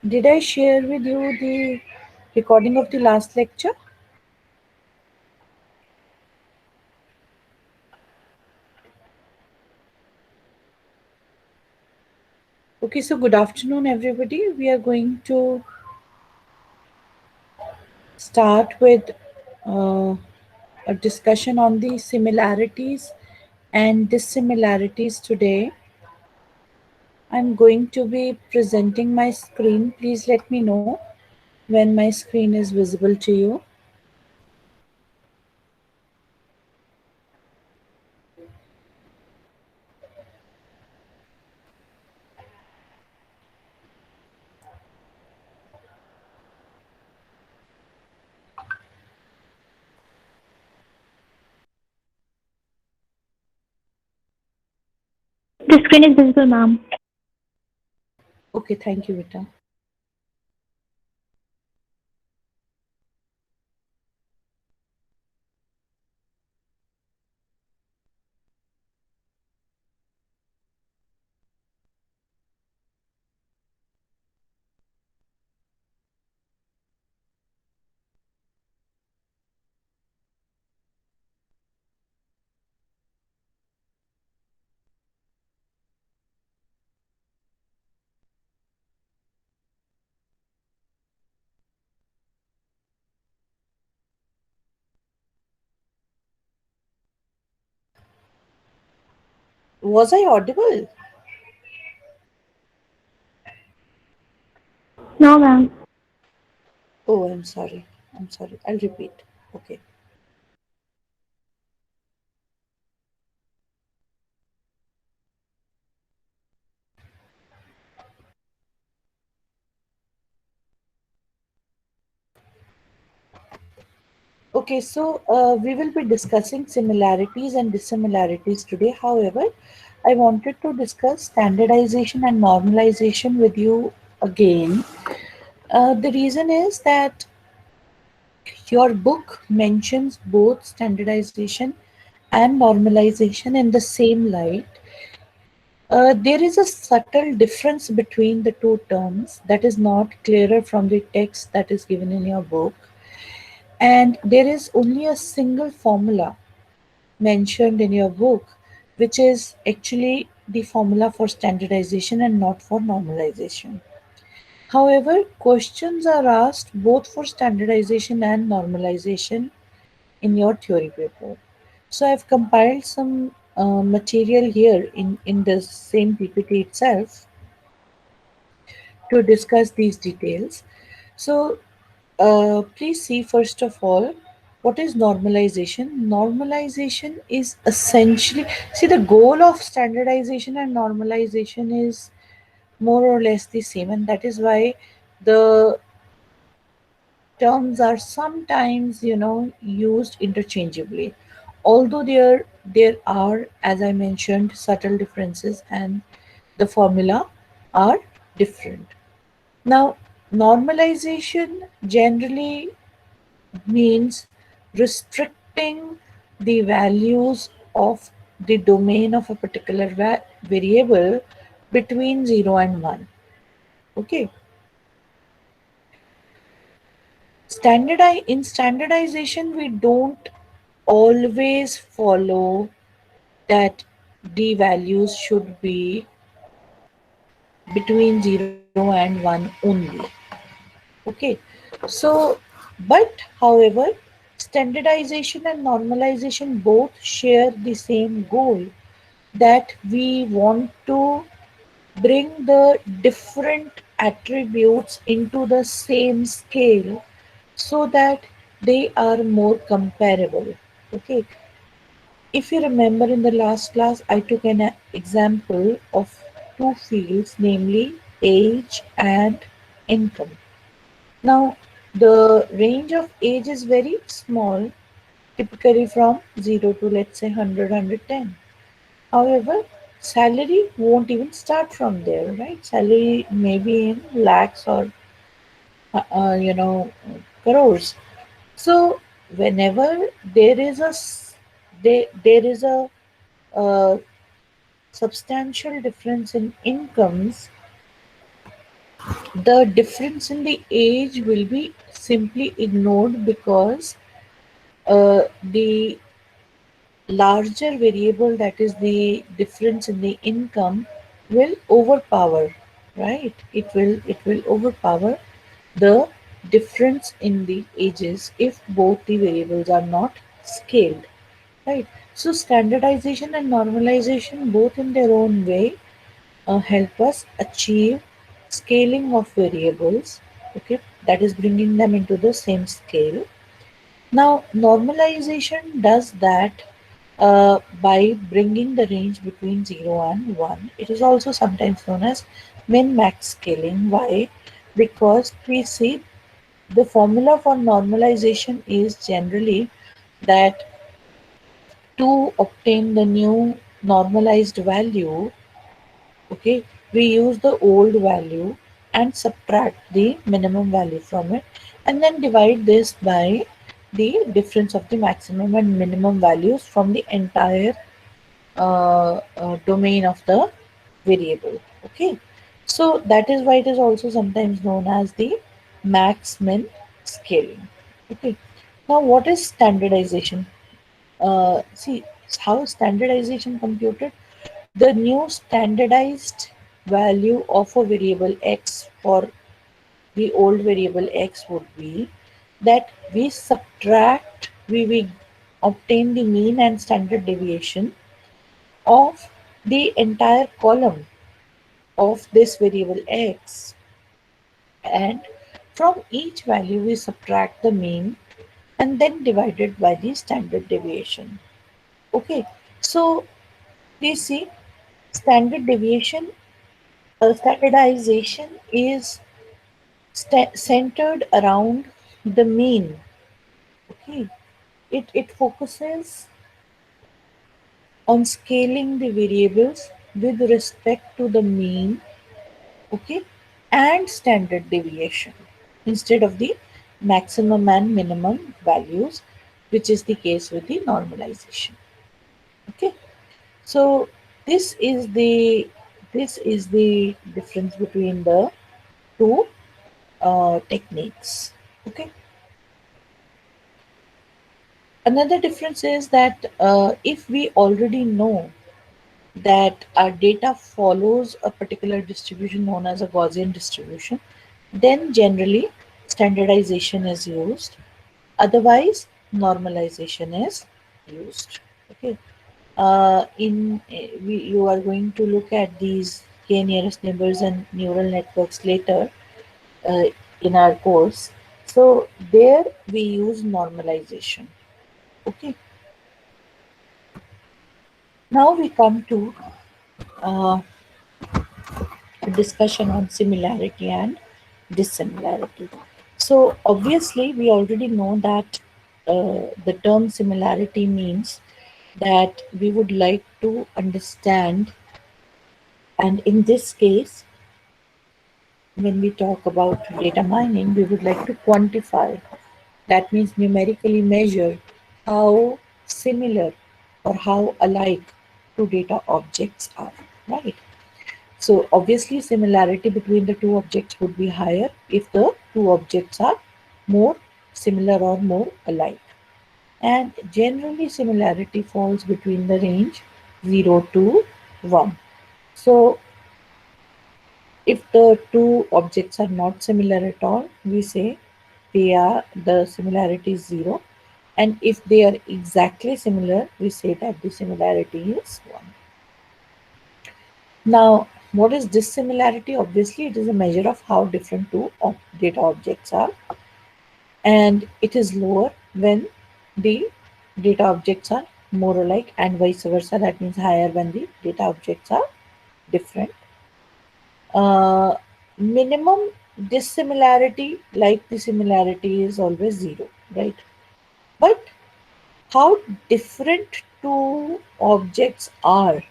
Did I share with you the recording of the last lecture? Okay, so good afternoon, everybody. We are going to start with uh, a discussion on the similarities and dissimilarities today. I'm going to be presenting my screen. Please let me know when my screen is visible to you. The screen is visible, ma'am. Okay, thank you, Vita. Was I audible? No, ma'am. Oh, I'm sorry. I'm sorry. I'll repeat. Okay. Okay, so we will be discussing similarities and dissimilarities today. However, I wanted to discuss standardization and normalization with you again. The reason is that your book mentions both standardization and normalization in the same light. There is a subtle difference between the two terms that is not clearer from the text that is given in your book, and there is only a single formula mentioned in your book, which is actually the formula for standardization and not for normalization. However, questions are asked both for standardization and normalization in your theory paper. So I've compiled some material here in the same PPT itself to discuss these details. So please see first of all what is normalization. Normalization is essentially, see, the goal of standardization and normalization is more or less the same, and that is why the terms are sometimes used interchangeably, although there are, as I mentioned, subtle differences and the formula are different. Now, normalization generally means restricting the values of the domain of a particular variable between 0 and 1. Okay. In standardization, we don't always follow that the values should be between 0 and 1 only. Okay. So, but however, standardization and normalization both share the same goal, that we want to bring the different attributes into the same scale so that they are more comparable. Okay. If you remember, in the last class, I took an example of two fields, namely age and income. Now, the range of age is very small, typically from 0 to, let's say, 100, However, salary won't even start from there, right? Salary may be in lakhs or, crores. So, whenever there is there is a uh, substantial difference in incomes, The difference in the age will be simply ignored because the larger variable, that is the difference in the income, will overpower, right? It will overpower the difference in the ages if both the variables are not scaled, right? So standardization and normalization, both in their own way, help us achieve scaling of variables, okay, that is bringing them into the same scale. Now, normalization does that by bringing the range between 0 and 1. It is also sometimes known as min-max scaling. Why? Because we see the formula for normalization is generally that to obtain the new normalized value, okay, we use the old value and subtract the minimum value from it, and then divide this by the difference of the maximum and minimum values from the entire domain of the variable. Okay, so that is why it is also sometimes known as the max min scaling. Okay, now what is standardization? See how standardization computed. The new standardized value of a variable x for the old variable x would be that we obtain the mean and standard deviation of the entire column of this variable x, and from each value we subtract the mean and then divide it by the standard deviation. Okay, so please see, standard deviation, standardization is centered around the mean. Okay, it focuses on scaling the variables with respect to the mean, okay, and standard deviation instead of the maximum and minimum values, which is the case with the normalization. Okay, so this is the this is the difference between the two techniques. Okay, another difference is that if we already know that our data follows a particular distribution known as a Gaussian distribution, then generally standardization is used. Otherwise, normalization is used. Okay. You are going to look at these k nearest neighbors and neural networks later uh, in our course. So there we use normalization. Okay. Now we come to uh, a discussion on similarity and dissimilarity. So, obviously, we already know that the term similarity means that we would like to understand, and in this case, when we talk about data mining, we would like to quantify, that means numerically measure how similar or how alike two data objects are, right? So obviously similarity between the two objects would be higher if the two objects are more similar or more alike. And generally similarity falls between the range 0 to 1. So if the two objects are not similar at all, we say the similarity is 0. And if they are exactly similar, we say that the similarity is 1. Now, what is dissimilarity? Obviously, it is a measure of how different two data objects are, and it is lower when the data objects are more alike, and vice versa. That means higher when the data objects are different. Uh, Minimum dissimilarity, like the similarity, is always 0, right? But how different two objects are,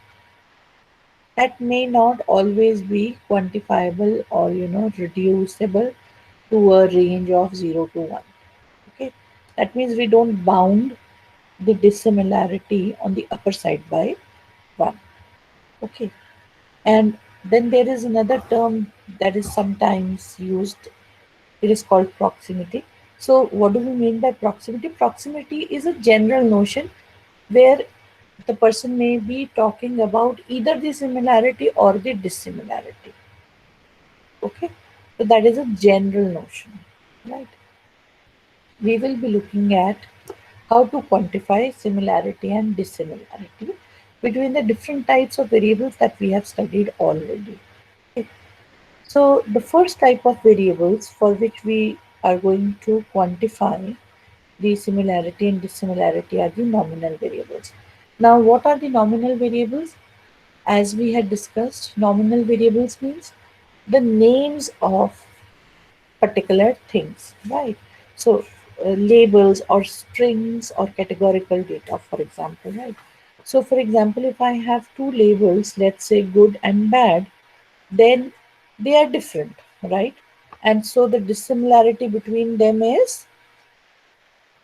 that may not always be quantifiable or reducible to a range of 0 to 1. Okay, that means we don't bound the dissimilarity on the upper side by 1. Okay, and Then there is another term that is sometimes used. It is called proximity. So, what do we mean by proximity? Proximity is a general notion where the person may be talking about either the similarity or the dissimilarity. Okay, so that is a general notion, right? We will be looking at how to quantify similarity and dissimilarity between the different types of variables that we have studied already. Okay. So, the first type of variables for which we are going to quantify the similarity and dissimilarity are the nominal variables. Now, what are the nominal variables? As we had discussed, nominal variables means the names of particular things, right? So, labels or strings or categorical data, for example, right? So, for example, if I have two labels, let's say good and bad, then they are different, right? And so the dissimilarity between them is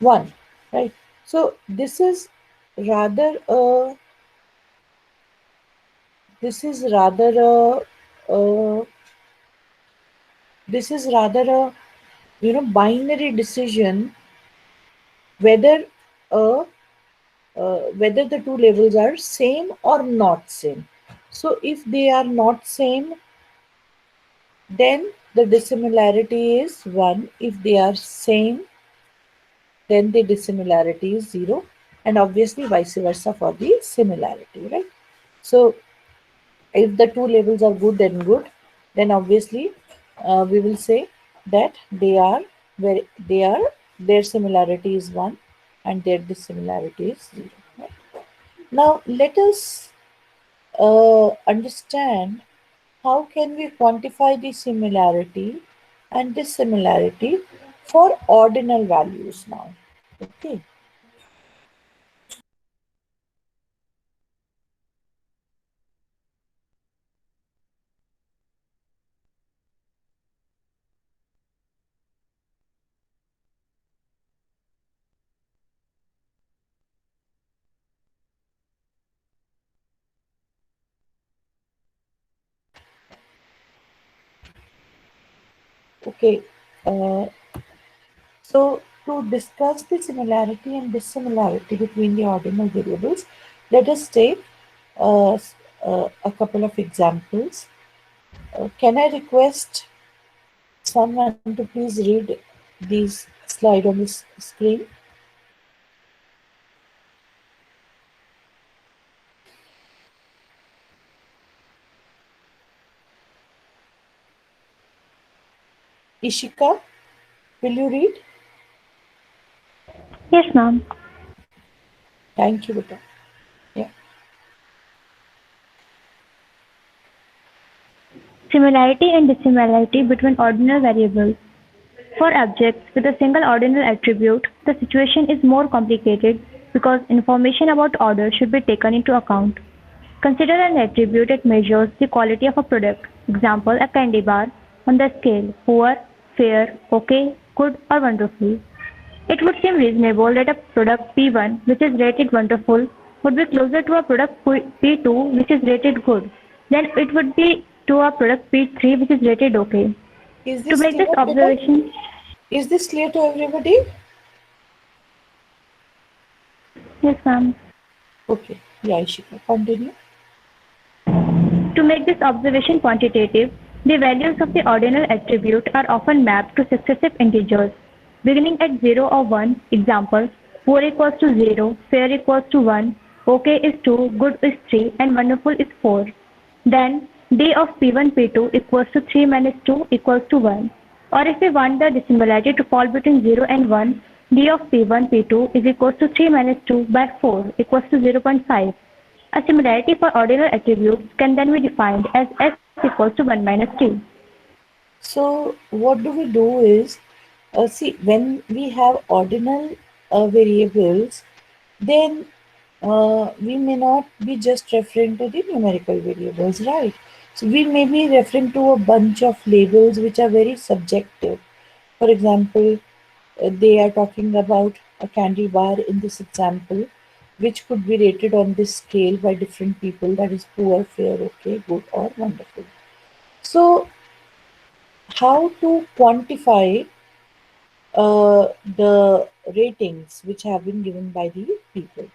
one, right? So rather a this is rather a this is rather a binary decision whether uh, whether the two labels are same or not same. So if they are not same, then the dissimilarity is 1. If they are same, then the dissimilarity is 0, and obviously vice versa for the similarity, right? So if the two labels are good and good, then obviously we will say that they are their similarity is 1 and their dissimilarity is 0, right? Now let us understand how can we quantify the similarity and dissimilarity for ordinal values now. Okay. Okay. Uh, so to discuss the similarity and dissimilarity between the ordinal variables, let us take a couple of examples. Can I request someone to please read these slide on this screen? Ishika, will you read? Yes, ma'am. Thank you, Beta. Yeah. Similarity and dissimilarity between ordinal variables. For objects with a single ordinal attribute, the situation is more complicated because information about order should be taken into account. Consider an attribute that measures the quality of a product. Example, a candy bar on the scale poor, fair, okay, good, or wonderful. It would seem reasonable that a product P1, which is rated wonderful, would be closer to a product P2, which is rated good, than it would be to a product P3, which is rated okay. Is To this make this clear, Beta? observation, Is this clear to everybody? yes, ma'am. Okay. Yeah, Ishika, continue. To make this observation quantitative, the values of the ordinal attribute are often mapped to successive integers, beginning at 0 or 1. Example, poor equals to 0, fair equals to 1, okay is 2, good is 3, and wonderful is 4. Then d of p1 p2 equals to 3 minus 2 equals to 1. Or if we want the dissimilarity to fall between 0 and 1, d of p1 p2 is equals to 3 minus 2 by 4 equals to 0.5. A similarity for ordinal attributes can then be defined as S equals to 1 minus 2. So what do we do is, see, when we have ordinal variables, then we may not be just referring to the numerical variables, right? So we may be referring to a bunch of labels which are very subjective. For example, they are talking about a candy bar in this example. which could be rated on this scale by different people, that is poor, fair, okay, good, or wonderful. So, how to quantify the ratings which have been given by the people?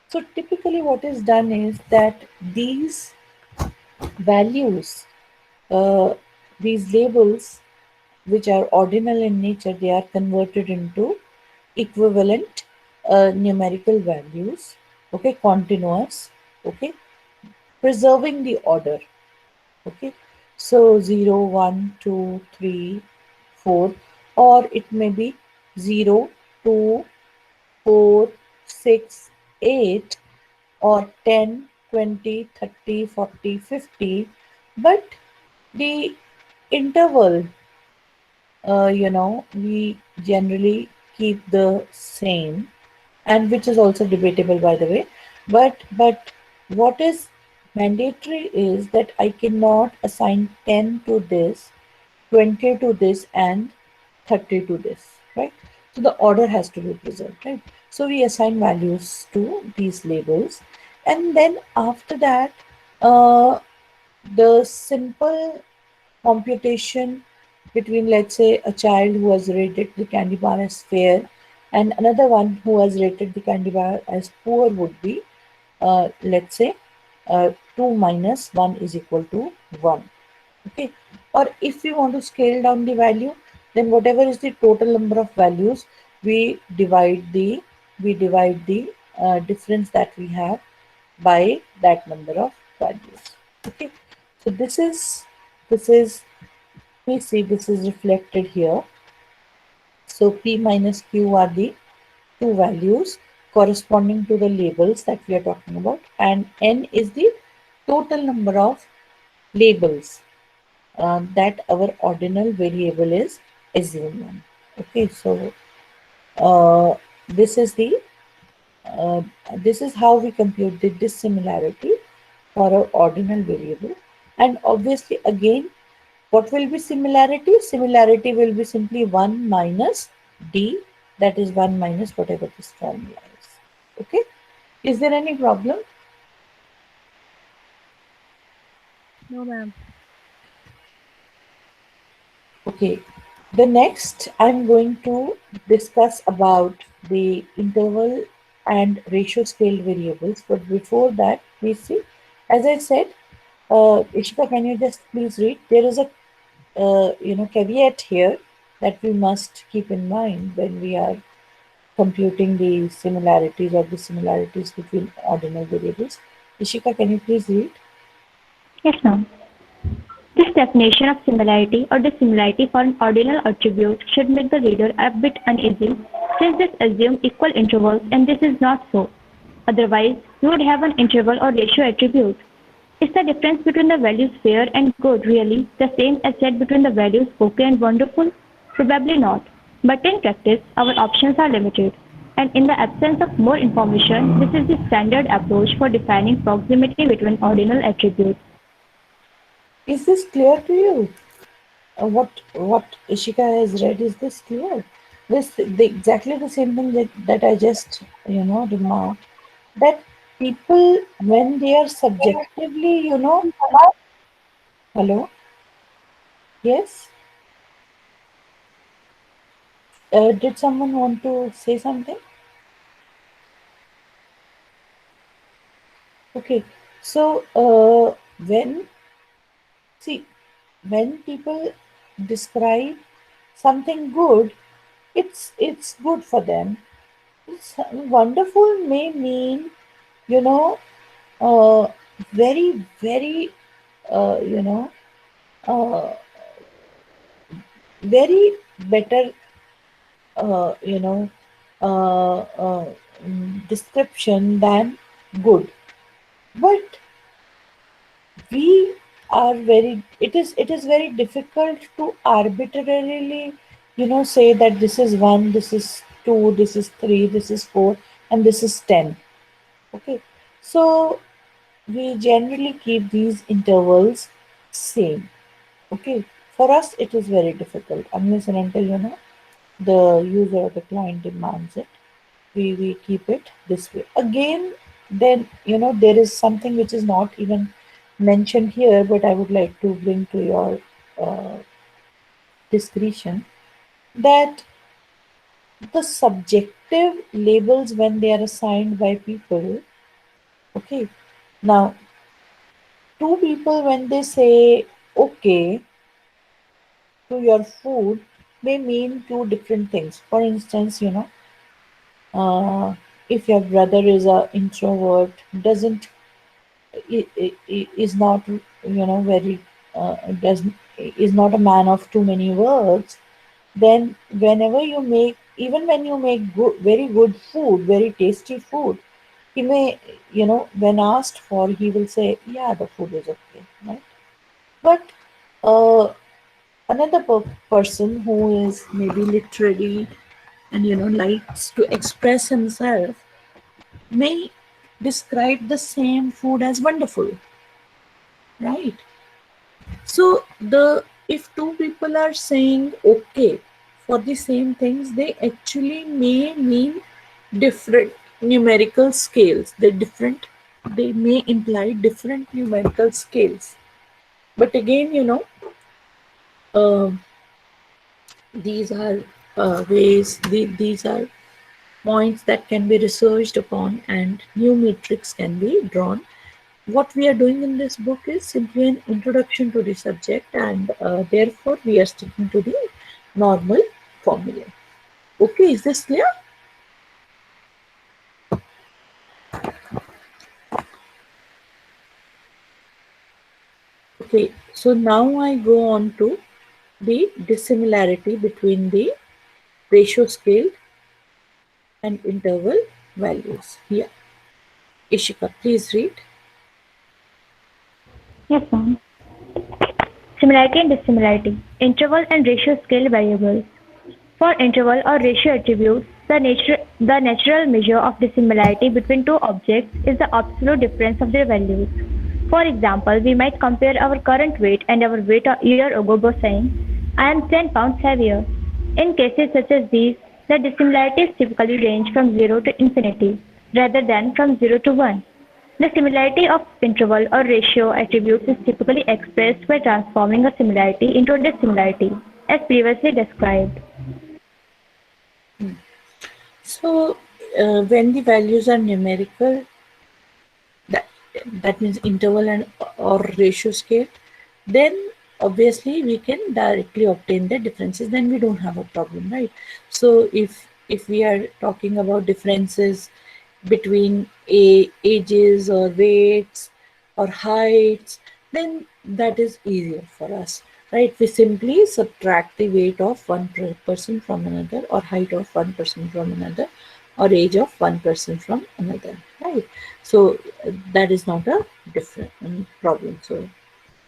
So, typically, what is done is that these values, uh, these labels, which are ordinal in nature, they are converted into equivalent numerical values, okay, continuous, okay, preserving the order, okay. So 0, 1, 2, 3, 4, or it may be 0, 2, 4, 6, 8, or 10, 20, 30, 40, 50, but the interval, we generally keep the same, and which is also debatable, by the way. But what is mandatory is that I cannot assign 10 to this, 20 to this, and 30 to this, right? So the order has to be preserved, right? So we assign values to these labels, and then after that, uh, the simple computation between, let's say, a child who has rated the candy bar as fair and another one who has rated the candy bar as poor would be, let's say, 2 minus 1 is equal to 1. Okay. Or if we want to scale down the value, then whatever is the total number of values, we divide the difference that we have by that number of values. Okay. So this is we see this is reflected here. So P minus Q are the two values corresponding to the labels that we are talking about, and N is the total number of labels that our ordinal variable is assumed on. Okay, so uh, this is the uh, this is how we compute the dissimilarity for our ordinal variable, and obviously again, what will be similarity? Similarity will be simply 1 minus d, that is 1 minus whatever this formula is. Okay, is there any problem? No, ma'am. Okay, the next I'm going to discuss about the interval and ratio scale variables. But before that, please see, as I said, Ishika, can you just please read? There is a caveat here that we must keep in mind when we are computing the similarities or dissimilarities between ordinal variables. Ishika, can you please read? Yes, ma'am. This definition of similarity or dissimilarity for an ordinal attribute should make the reader a bit uneasy since this assumes equal intervals and this is not so. Otherwise, we would have an interval or ratio attribute. Is the difference between the values fair and good really the same as said between the values okay and wonderful? Probably not. But in practice, our options are limited. And in the absence of more information, this is the standard approach for defining proximity between ordinal attributes. Is this clear to you? What Ishika has read, is this clear? Exactly the same thing that I just remarked, that people, when they are subjectively, hello, yes, did someone want to say something? Okay, so when see when people describe something good, it's good for them. It's wonderful may mean, you know, uh, very, very, you know, uh, very better, uh, you know, description than good. But we are very, it is very difficult to arbitrarily, say that this is 1, this is 2, this is 3, this is 4, and this is 10. Okay, so we generally keep these intervals same. Okay, for us it is very difficult unless and until the user or the client demands it. we keep it this way. Again, then there is something which is not even mentioned here, but I would like to bring to your uh, discretion, that the subjective labels when they are assigned by people. Okay, now two people when they say okay to your food may mean two different things. For instance, if your brother is a introvert, doesn't is not very doesn't is not a man of too many words, then whenever you make, even when you make good, very good food, very tasty food, he may, when asked for, he will say, yeah, the food is okay, right? But uh, another person who is maybe literary and likes to express himself may describe the same food as wonderful, right? So the if two people are saying okay for the same things, they actually may mean different numerical scales. They may imply different numerical scales. But again, uh, these are these are points that can be researched upon and new metrics can be drawn. What we are doing in this book is simply an introduction to the subject, and therefore we are sticking to the normal formula. Okay, is this clear? Okay, so now I go on to the dissimilarity between the ratio scale and interval values. Here, Ishika, please read. Yes, ma'am. Similarity and dissimilarity. Interval and ratio scale variables. For interval or ratio attributes, the natural measure of dissimilarity between two objects is the absolute difference of their values. For example, we might compare our current weight and our weight a year ago by saying, I am 10 pounds heavier. In cases such as these, the dissimilarities typically range from 0 to infinity, rather than from 0 to 1. The similarity of interval or ratio attributes is typically expressed by transforming a similarity into a dissimilarity, as previously described. So, when the values are numerical, that that means interval and or ratio scale, then obviously we can directly obtain the differences, then we don't have a problem, right? So if we are talking about differences between ages or weights or heights, then that is easier for us, right? We simply subtract the weight of one person from another, or height of one person from another, or age of one person from another, right? So that is not a different problem.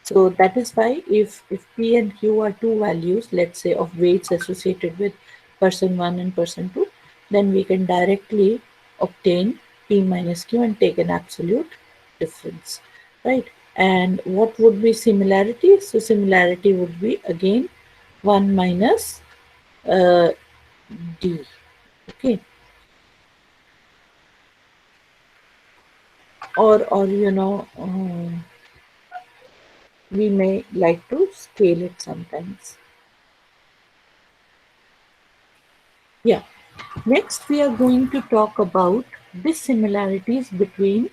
So that is why if P and Q are two values, let's say of weights associated with person 1 and person 2, then we can directly obtain P minus Q and take an absolute difference, right? And what would be similarity? So similarity would be again 1 minus uh, D. Okay, or we may like to scale it sometimes. Yeah. Next, we are going to talk about dissimilarities between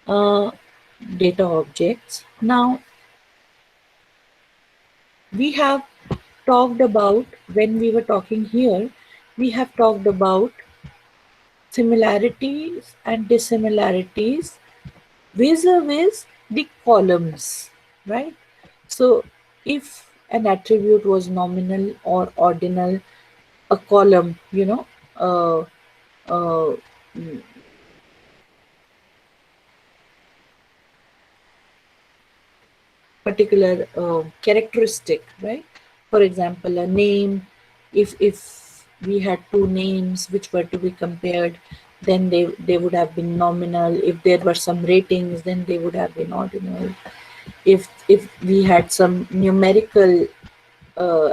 uh, data objects. Now, we have talked about, when we were talking here, we have talked about similarities and dissimilarities vis-a-vis the columns, right? So, if an attribute was nominal or ordinal, a column, uh, uh, particular characteristic, right? For example, a name, if we had two names which were to be compared, then they would have been nominal. If there were some ratings, then they would have been ordinal. If we had some numerical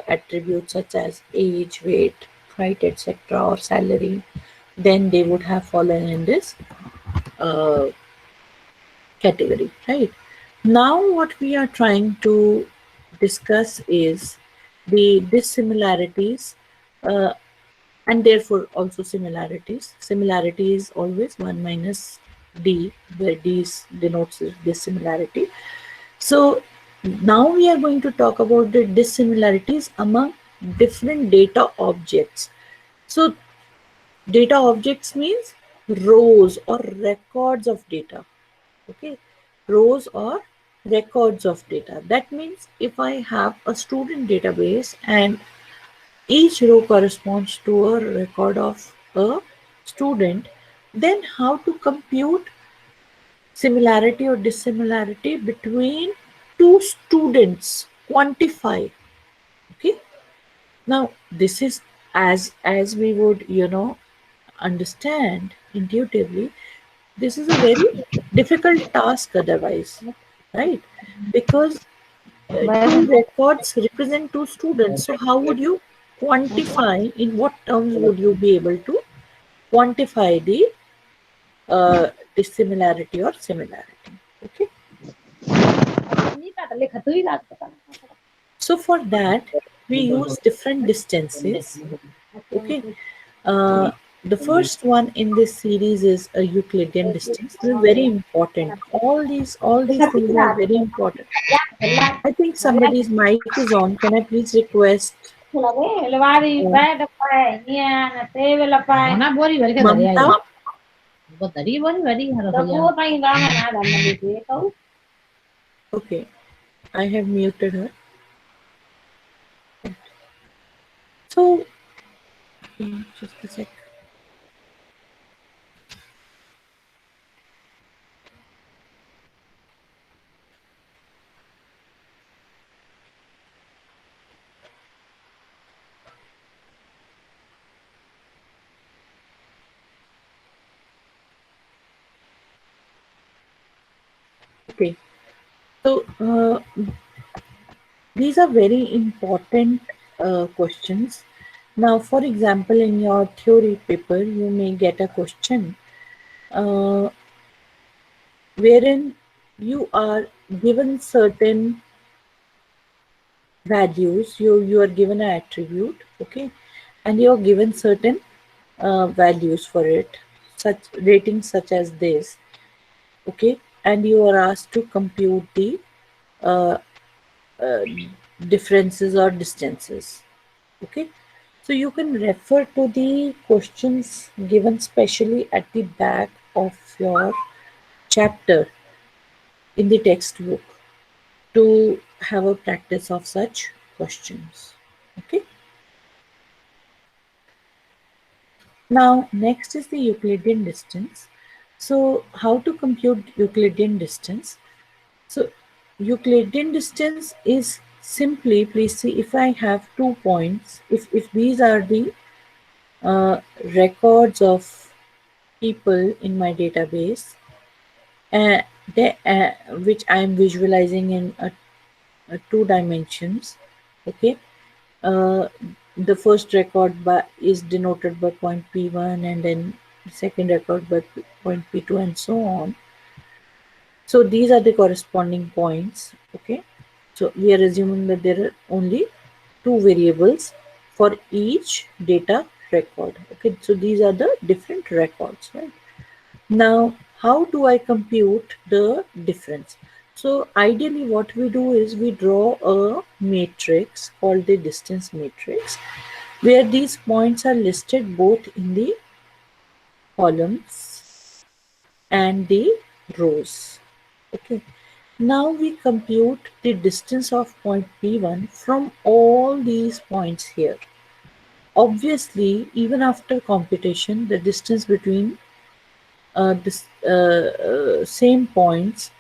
attributes such as age, weight, height, etc., or salary, then they would have fallen in this uh, category, right? Now, what we are trying to discuss is the dissimilarities uh, and therefore also similarities. Similarity is always 1 minus d, where d denotes dissimilarity. So, now we are going to talk about the dissimilarities among different data objects. So, data objects means rows or records of data. Okay, rows or records of data. That means if I have a student database and each row corresponds to a record of a student, then how to compute similarity or dissimilarity between two students, quantify. Okay, now this is as we would understand intuitively, this is a very difficult task otherwise, right? Because two records represent two students, so how would you quantify, in what terms would you be able to quantify the dissimilarity or similarity? Okay, so for that we use different distances. Okay, uh, the first one in this series is a Euclidean distance. This is very important. All these things are very important. I think somebody's mic is on. Can I please request uh, Mamta? Okay, I have muted her. So, just a sec. Okay, so these are very important questions. Now, for example, in your theory paper, you may get a question uh, wherein you are given certain values, you are given an attribute, okay, and you are given certain values for it, such ratings such as this, okay, and you are asked to compute the uh, uh, differences or distances, okay. So you can refer to the questions given specially at the back of your chapter in the textbook to have a practice of such questions, okay. Now, next is the Euclidean distance. So, how to compute Euclidean distance? So, Euclidean distance is simply, please see, if I have 2 points, if these are the records of people in my database, uh, which I am visualizing in a two dimensions, okay. Uh, the first record is denoted by point P1, and then the second record by point P2, and so on. So these are the corresponding points, okay. So we are assuming that there are only two variables for each data record, okay. So these are the different records, right? Now, how do I compute the difference? So ideally what we do is we draw a matrix called the distance matrix, where these points are listed both in the columns and the rows. Okay. Now we compute the distance of point P1 from all these points here. Obviously, even after computation, the distance between this same points,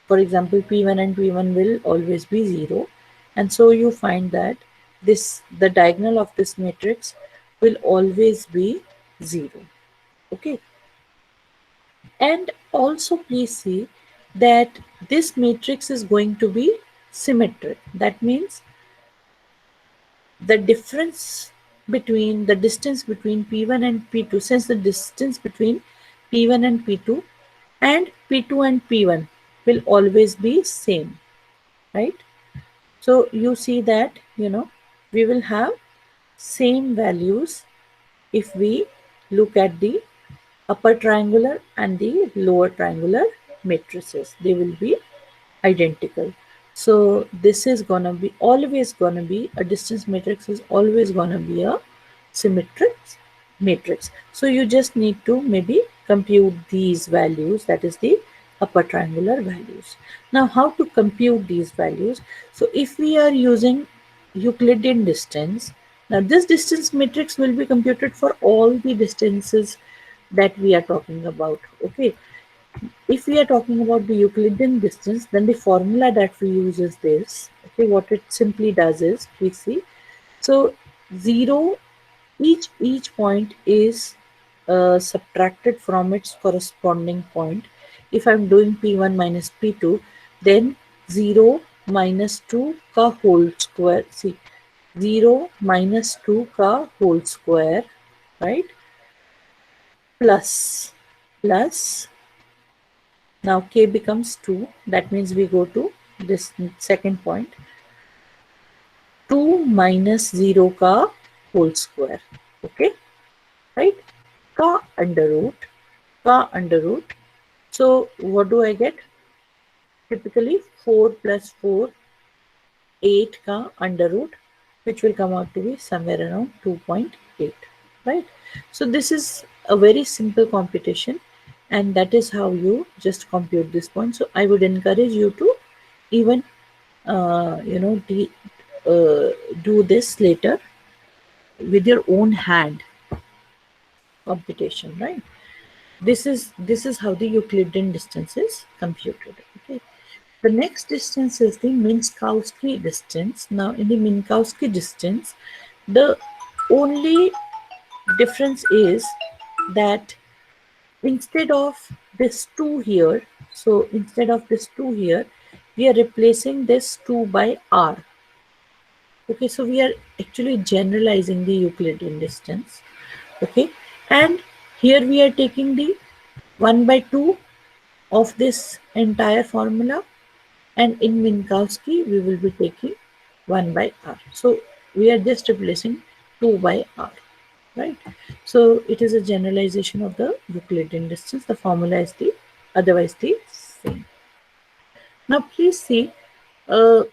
for example, P1 and P1 will always be 0. And so you find that the diagonal of this matrix will always be 0. Okay. And also please see that this matrix is going to be symmetric. That means the difference between the distance between P1 and P2, since the distance between P1 and P2 and P2 and P1 will always be same, right? So you see that, we will have same values if we look at the upper triangular and the lower triangular matrices. They will be identical. So this is gonna be always gonna be a distance matrix is always gonna be a symmetric matrix. So you just need to maybe compute these values, that is the upper triangular values. Now how to compute these values? So if we are using Euclidean distance, now this distance matrix will be computed for all the distances that we are talking about. Okay, if we are talking about the Euclidean distance, then the formula that we use is this. Okay, what it simply does is, please see. So 0, each point is subtracted from its corresponding point. If I'm doing P1 minus P2, then 0 minus 2 ka whole square. See, 0 minus 2 ka whole square, right? Plus now k becomes 2. That means we go to this second point. 2 minus 0 ka whole square. Okay, right? Ka under root. Ka under root. So what do I get? Typically 4 plus 4, 8 ka under root, which will come out to be somewhere around 2.8, right? So this is a very simple computation, and that is how you just compute this point. So I would encourage you to even do this later with your own hand computation, right? This is how the Euclidean distance is computed. Okay, the next distance is the Minkowski distance. Now in the Minkowski distance, the only difference is that instead of this 2 here, so instead of this 2 here, we are replacing this 2 by r. Okay, so we are actually generalizing the Euclidean distance. Okay, and here we are taking the 1 by 2 of this entire formula, and in Minkowski we will be taking 1 by r. So we are just replacing 2 by r, right? So it is a generalization of the Euclidean distance. The formula is the otherwise the same. Now please see, uh,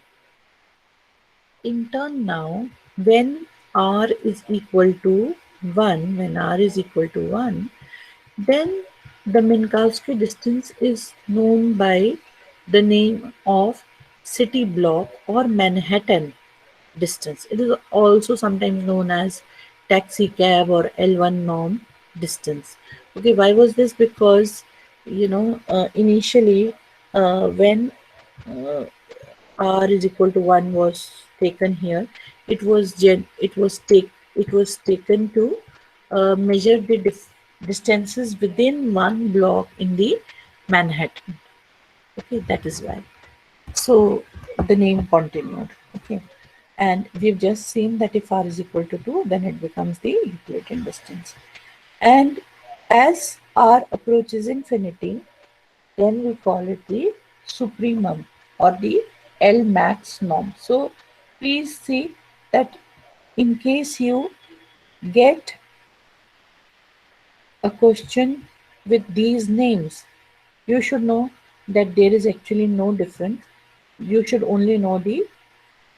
in turn now, when r is equal to 1, then the Minkowski distance is known by the name of city block or Manhattan distance. It is also sometimes known as taxi cab or L1 norm distance. Okay, why was this? Because initially, when uh, r is equal to 1 was taken here, it was taken to measure the distances within one block in the Manhattan. Okay, that is why. So the name continued. Okay, and we've just seen that if r is equal to 2, then it becomes the Euclidean distance. And as r approaches infinity, then we call it the supremum or the L max norm. So please see that in case you get a question with these names, you should know that there is actually no difference. You should only know the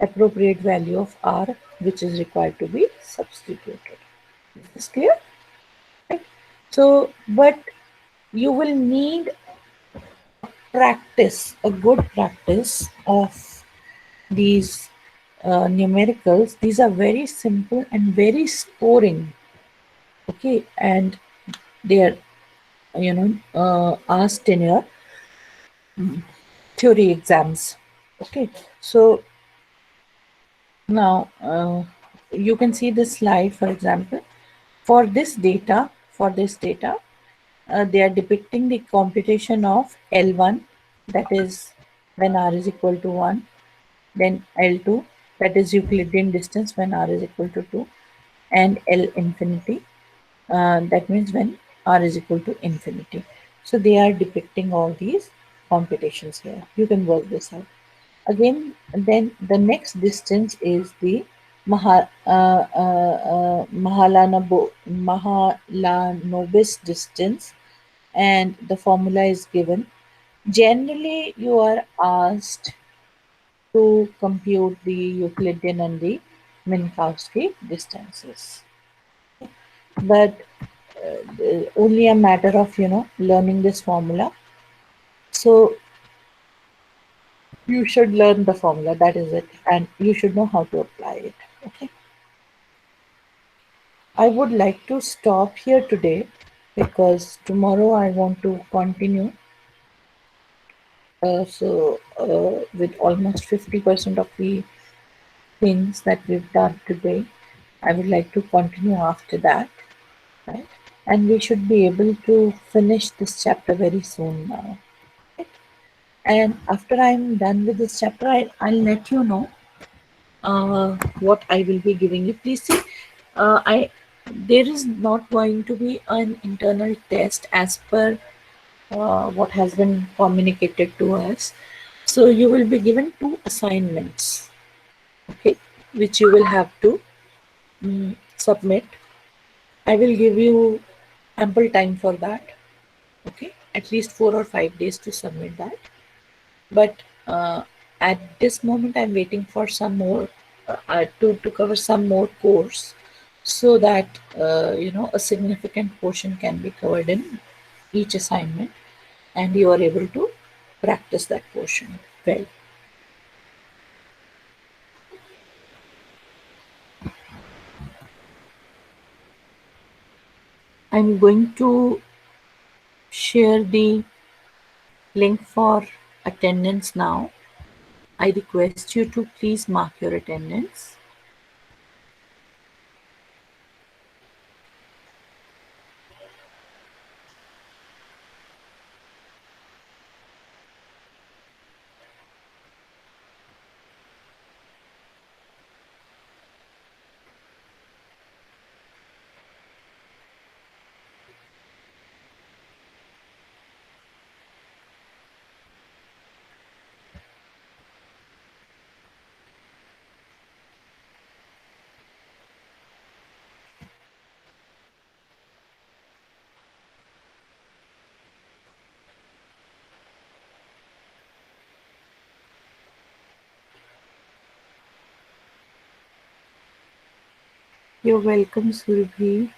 appropriate value of r which is required to be substituted. Is this clear? Right? So, but you will need practice, a good practice of these numericals. These are very simple and very scoring. Okay, and they are asked in your theory exams. Okay, so now you can see this slide. For example, for this data, they are depicting the computation of L1, that is when r is equal to 1, then L2, that is Euclidean distance when r is equal to 2, and L infinity. That means when r is equal to infinity. So they are depicting all these computations here. You can work this out. Again, then the next distance is the Mahalanobis distance, and the formula is given. Generally, you are asked to compute the Euclidean and the Minkowski distances. But only a matter of learning this formula. So you should learn the formula, that is it, and you should know how to apply it. Okay. I would like to stop here today because tomorrow I want to continue. With almost 50% of the things that we've done today, I would like to continue after that, right? And we should be able to finish this chapter very soon now. And after I'm done with this chapter, I'll let you know what I will be giving you. Please see, I there is not going to be an internal test as per what has been communicated to us. So you will be given two assignments, okay, which you will have to submit. I will give you ample time for that, okay, at least 4 or 5 days to submit that. But at this moment, I'm waiting for some more to cover some more course, so that a significant portion can be covered in each assignment, and you are able to practice that portion well. I'm going to share the link for attendance now. I request you to please mark your attendance. You're welcome, Surabhi.